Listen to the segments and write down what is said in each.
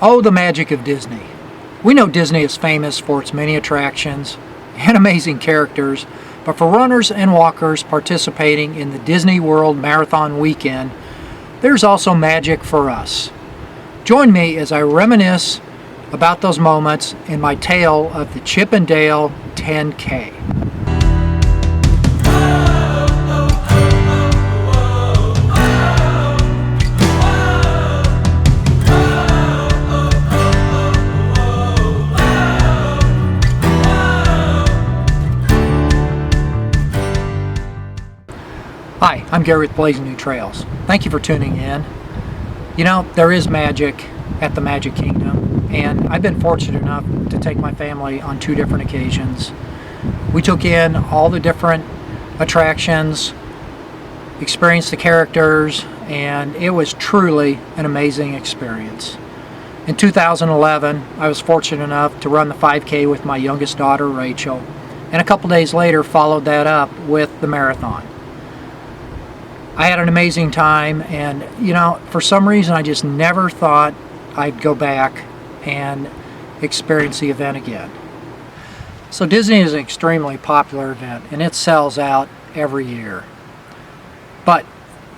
Oh, the magic of Disney. We know Disney is famous for its many attractions and amazing characters, but for runners and walkers participating in the Disney World Marathon weekend, there's also magic for us. Join me as I reminisce about those moments in my tale of the Chip and Dale 10K. Hi, I'm Gary with Blazing New Trails. Thank you for tuning in. You know, there is magic at the Magic Kingdom, and I've been fortunate enough to take my family on 2 different occasions. We took in all the different attractions, experienced the characters, and it was truly an amazing experience. In 2011, I was fortunate enough to run the 5K with my youngest daughter, Rachel, and a couple days later followed that up with the marathon. I had an amazing time, and you know, for some reason I just never thought I'd go back and experience the event again. So Disney is an extremely popular event, and it sells out every year. But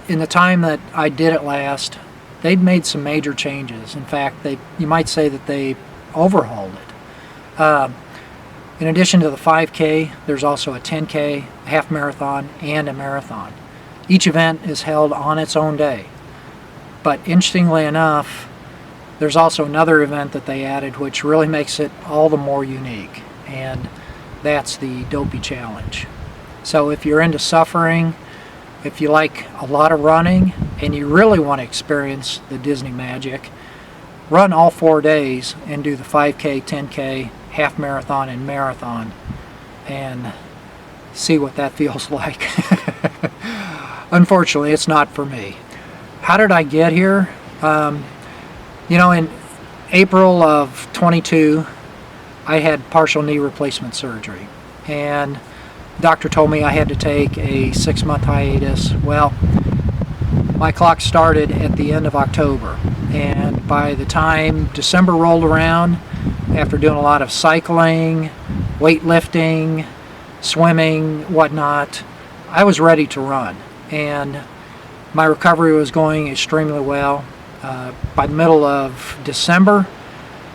in the time that I did it last, they'd made some major changes. In fact, you might say that they overhauled it. In addition to the 5K, there's also a 10K, a half marathon, and a marathon. Each event is held on its own day. But interestingly enough, there's also another event that they added which really makes it all the more unique, and that's the Dopey Challenge. So if you're into suffering, if you like a lot of running, and you really want to experience the Disney magic, run all 4 days and do the 5K, 10K, half marathon, and marathon, and see what that feels like. Unfortunately, it's not for me. How did I get here? You know, in April of 22, I had partial knee replacement surgery, and the doctor told me I had to take a 6-month hiatus. Well, my clock started at the end of October, and by the time December rolled around, after doing a lot of cycling, weightlifting, swimming, whatnot, I was ready to run. And my recovery was going extremely well. By the middle of December,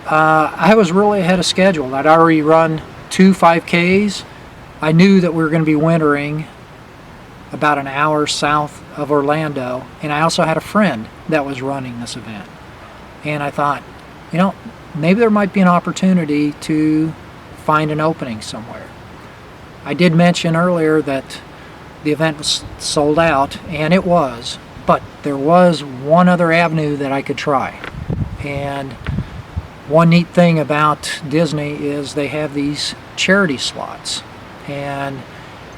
I was really ahead of schedule. I'd already run 2 5Ks. I knew that we were going to be wintering about an hour south of Orlando, and I also had a friend that was running this event. And I thought, you know, maybe there might be an opportunity to find an opening somewhere. I did mention earlier that the event was sold out, and it was, but there was one other avenue that I could try. And one neat thing about Disney is they have these charity slots, and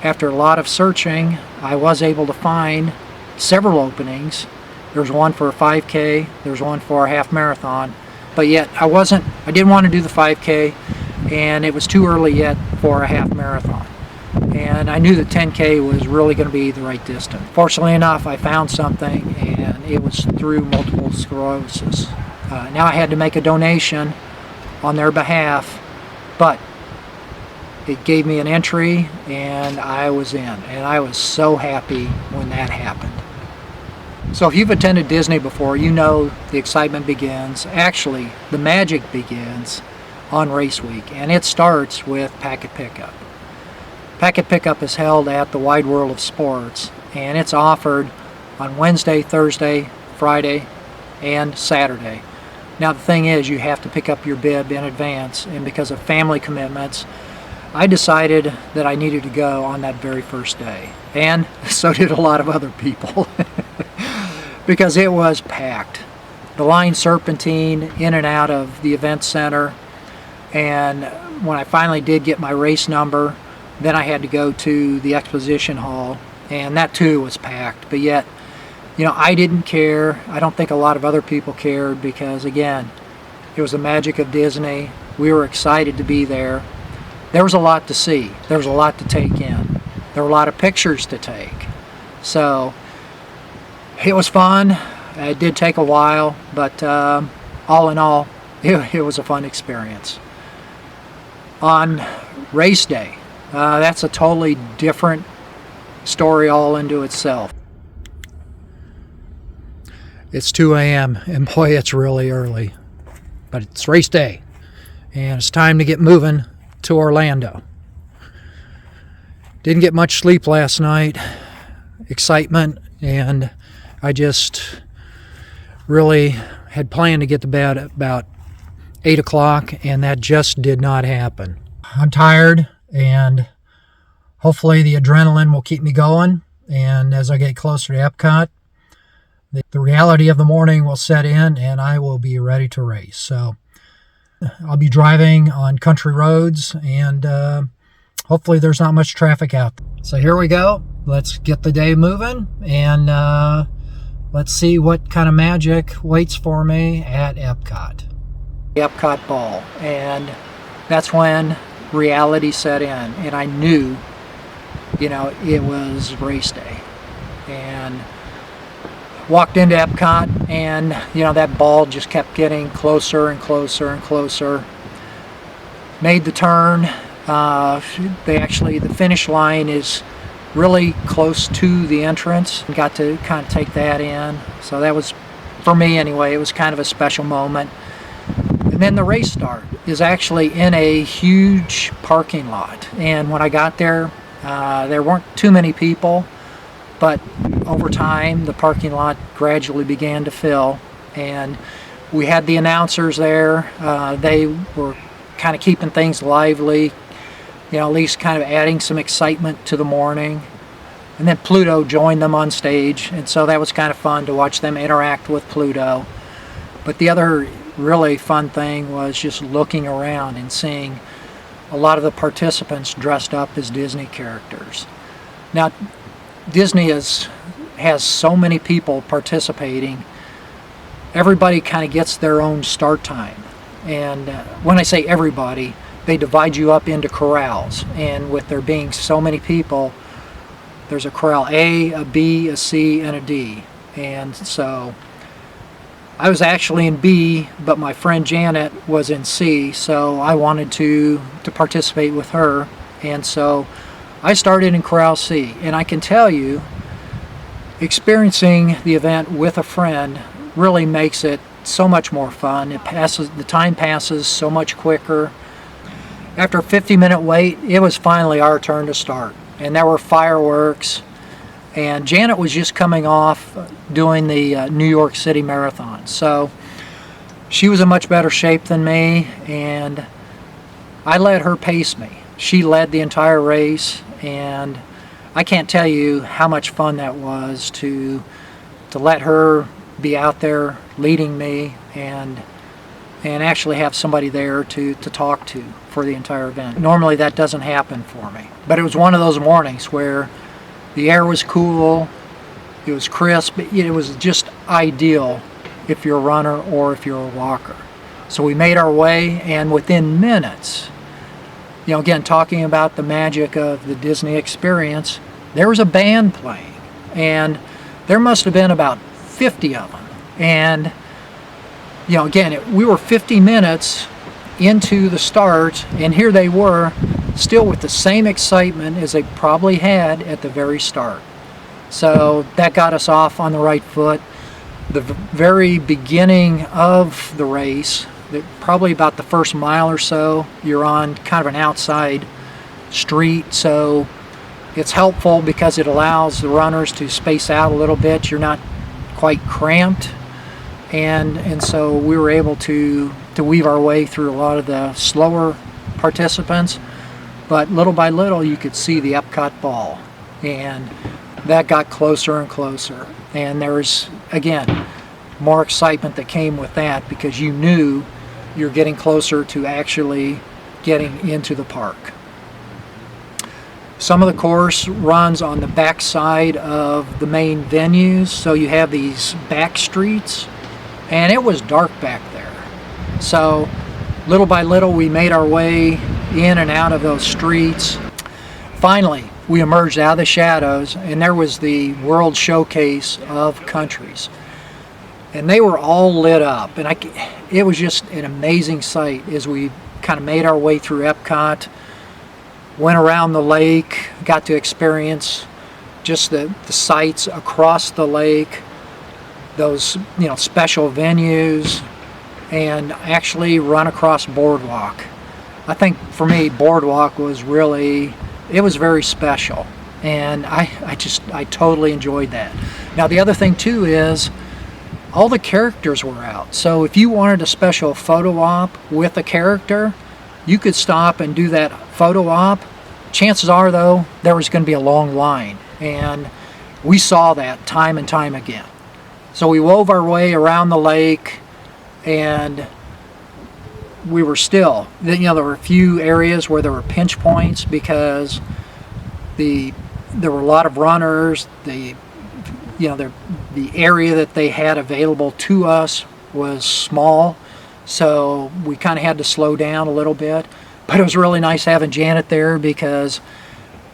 after a lot of searching, I was able to find several openings. There's one for a 5K, there's one for a half marathon, but yet I didn't want to do the 5K, and it was too early yet for a half marathon. And I knew that 10K was really going to be the right distance. Fortunately enough, I found something, and it was through multiple sclerosis. Now I had to make a donation on their behalf, but it gave me an entry, and I was in. And I was so happy when that happened. So if you've attended Disney before, you know the excitement begins. Actually, the magic begins on race week, and it starts with packet pickup. Packet pickup is held at the Wide World of Sports, and it's offered on Wednesday, Thursday, Friday, and Saturday. Now the thing is, you have to pick up your bib in advance, and because of family commitments, I decided that I needed to go on that very first day. And so did a lot of other people, because it was packed. The line serpentined in and out of the event center, and when I finally did get my race number, then I had to go to the exposition hall, and that too was packed. But yet, you know, I didn't care. I don't think a lot of other people cared, because again, it was the magic of Disney. We were excited to be there. There was a lot to see. There was a lot to take in. There were a lot of pictures to take. So it was fun. It did take a while, but all in all, it was a fun experience. On race day, that's a totally different story all into itself. It's 2 a.m. and boy, it's really early, but it's race day and it's time to get moving to Orlando. Didn't get much sleep last night, excitement, and I just really had planned to get to bed at about 8 o'clock, and that just did not happen. I'm tired, and hopefully the adrenaline will keep me going, and as I get closer to Epcot, the reality of the morning will set in, and I will be ready to race. So I'll be driving on country roads, and hopefully there's not much traffic out there. So here we go. Let's get the day moving, and let's see what kind of magic waits for me at Epcot. The Epcot ball, and that's when reality set in, and I knew, it was race day. And walked into Epcot, and that ball just kept getting closer and closer and closer. Made the turn. The finish line is really close to the entrance. Got to kind of take that in. So that was, for me anyway, it was kind of a special moment. And then the race start is actually in a huge parking lot. And when I got there, there weren't too many people, but over time the parking lot gradually began to fill. And we had the announcers there. They were kind of keeping things lively, at least kind of adding some excitement to the morning. And then Pluto joined them on stage, and so that was kind of fun to watch them interact with Pluto. But the other really fun thing was just looking around and seeing a lot of the participants dressed up as Disney characters. Now, Disney has so many people participating. Everybody kind of gets their own start time. And when I say everybody, they divide you up into corrals. And with there being so many people, there's a corral A, a B, a C, and a D. And so I was actually in B, but my friend Janet was in C, so I wanted to participate with her. And so I started in corral C. And I can tell you, experiencing the event with a friend really makes it so much more fun. The time passes so much quicker. After a 50-minute wait, it was finally our turn to start. And there were fireworks. And Janet was just coming off doing the New York City Marathon. So she was in much better shape than me, and I let her pace me. She led the entire race, and I can't tell you how much fun that was to let her be out there leading me and actually have somebody there to talk to for the entire event. Normally that doesn't happen for me, but it was one of those mornings where the air was cool, it was crisp, it was just ideal if you're a runner or if you're a walker. So we made our way, and within minutes, again, talking about the magic of the Disney experience, there was a band playing, and there must have been about 50 of them. And again, we were 50 minutes into the start, and here they were still with the same excitement as they probably had at the very start. So that got us off on the right foot. The very beginning of the race, probably about the first mile or so, you're on kind of an outside street, so it's helpful because it allows the runners to space out a little bit. You're not quite cramped, and so we were able to weave our way through a lot of the slower participants, but little by little you could see the Epcot ball, and that got closer and closer, and there was, again, more excitement that came with that because you knew you're getting closer to actually getting into the park. Some of the course runs on the back side of the main venues, so you have these back streets, and it was dark back there. So little by little we made our way in and out of those streets. Finally, we emerged out of the shadows, and there was the World Showcase of countries. and they were all lit up, and it was just an amazing sight as we kind of made our way through Epcot, went around the lake, got to experience just the sights across the lake, those special venues, and actually run across Boardwalk. I think for me, Boardwalk was it was very special, and I totally enjoyed that. Now the other thing too is all the characters were out, so if you wanted a special photo op with a character, you could stop and do that photo op. Chances are though there was going to be a long line, and we saw that time and time again. So we wove our way around the lake, and we were still, there were a few areas where there were pinch points because there were a lot of runners. The area that they had available to us was small, so we kind of had to slow down a little bit. But it was really nice having Janet there because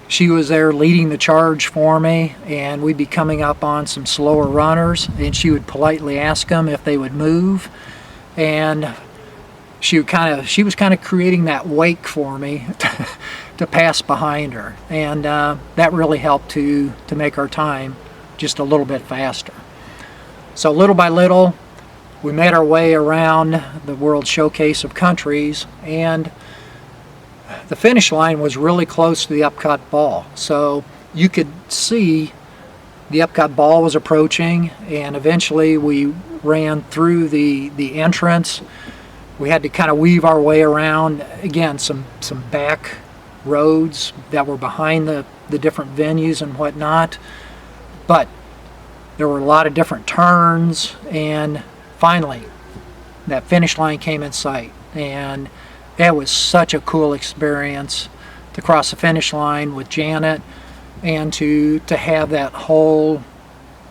she was there leading the charge for me, and we'd be coming up on some slower runners, and she would politely ask them if they would move, and she was kind of creating that wake for me to pass behind her, and that really helped to make our time just a little bit faster. So little by little, we made our way around the World Showcase of Countries, and the finish line was really close to the Epcot ball, so you could see the Epcot ball was approaching, and eventually we ran through the entrance. We had to kind of weave our way around, again, some back roads that were behind the different venues and whatnot, but there were a lot of different turns, and finally that finish line came in sight, and it was such a cool experience to cross the finish line with Janet and to have that whole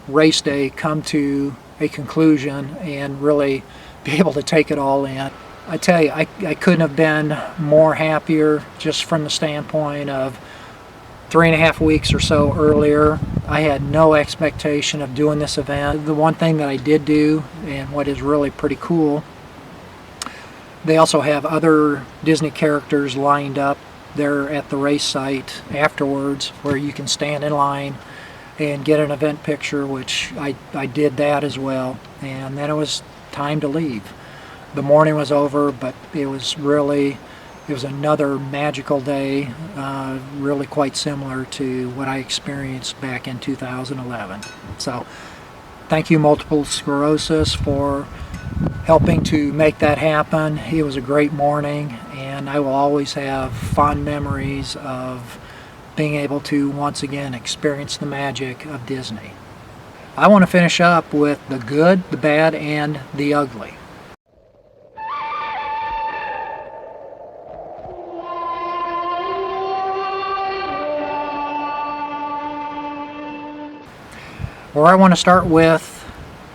race day come to a conclusion and really be able to take it all in. I tell you, I couldn't have been more happier just from the standpoint of 3.5 weeks or so earlier. I had no expectation of doing this event. The one thing that I did do, and what is really pretty cool, they also have other Disney characters lined up there at the race site afterwards where you can stand in line and get an event picture, which I did that as well. And then it was time to leave. The morning was over, but it was another magical day, really quite similar to what I experienced back in 2011. So thank you, Multiple Sclerosis, for helping to make that happen. It was a great morning, and I will always have fond memories of being able to once again experience the magic of Disney. I want to finish up with the good, the bad, and the ugly. Where I want to start with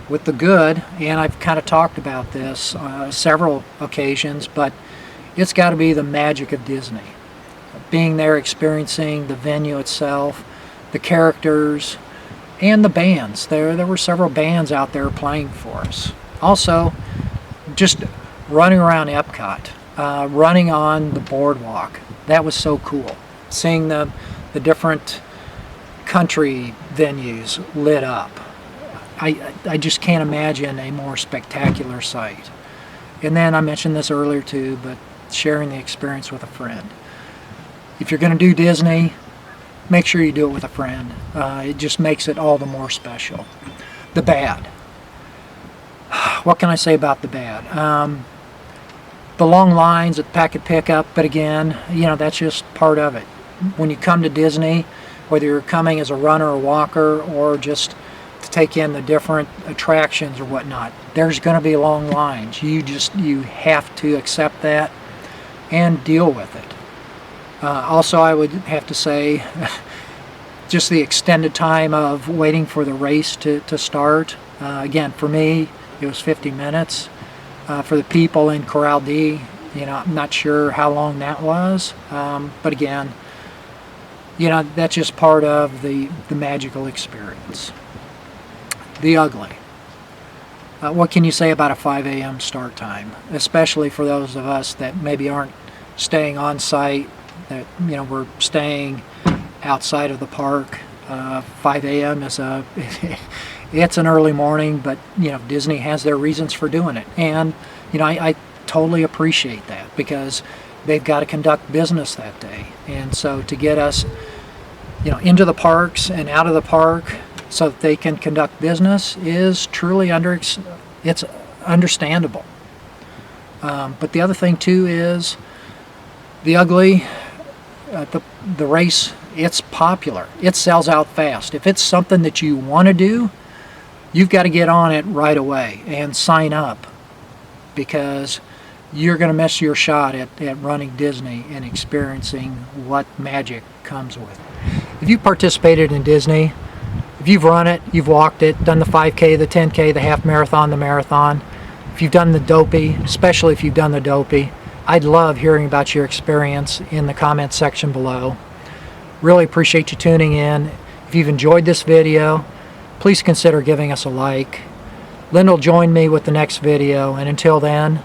the good, and I've kind of talked about this several occasions, but it's got to be the magic of Disney. Being there, experiencing the venue itself, the characters, and the bands. There were several bands out there playing for us. Also, just running around Epcot, running on the boardwalk. That was so cool. Seeing the different country venues lit up. I just can't imagine a more spectacular sight. And then I mentioned this earlier too, but sharing the experience with a friend. If you're going to do Disney, make sure you do it with a friend. It just makes it all the more special. The bad. What can I say about the bad? The long lines at packet pickup, but again, that's just part of it. When you come to Disney, whether you're coming as a runner or walker or just to take in the different attractions or whatnot, there's going to be long lines. You have to accept that and deal with it. Also, I would have to say just the extended time of waiting for the race to start. Again, for me, it was 50 minutes. For the people in Corral D, I'm not sure how long that was, but again, that's just part of the magical experience. The ugly. what can you say about a 5 a.m. start time, especially for those of us that maybe aren't staying on site, that we're staying outside of the park. 5 a.m. is it's an early morning, but Disney has their reasons for doing it, and I totally appreciate that, because they've got to conduct business that day, and so to get us into the parks and out of the park so that they can conduct business is truly it's understandable. But the other thing too is the ugly, the race. It's popular. It sells out fast. If it's something that you want to do, you've got to get on it right away and sign up, because you're going to miss your shot at running Disney and experiencing what magic comes with it. If you participated in Disney, if you've run it, you've walked it, done the 5K, the 10K, the half marathon, the marathon, if you've done the dopey, especially if you've done the dopey, I'd love hearing about your experience in the comment section below. Really appreciate you tuning in. If you've enjoyed this video, please consider giving us a like. Lynn will join me with the next video, and until then,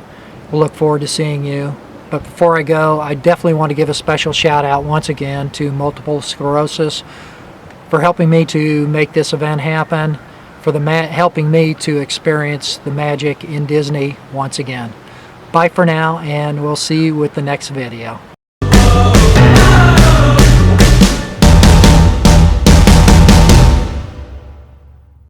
we'll look forward to seeing you. But before I go, I definitely want to give a special shout out once again to Multiple Sclerosis for helping me to make this event happen, for helping me to experience the magic in Disney once again. Bye for now, and we'll see you with the next video.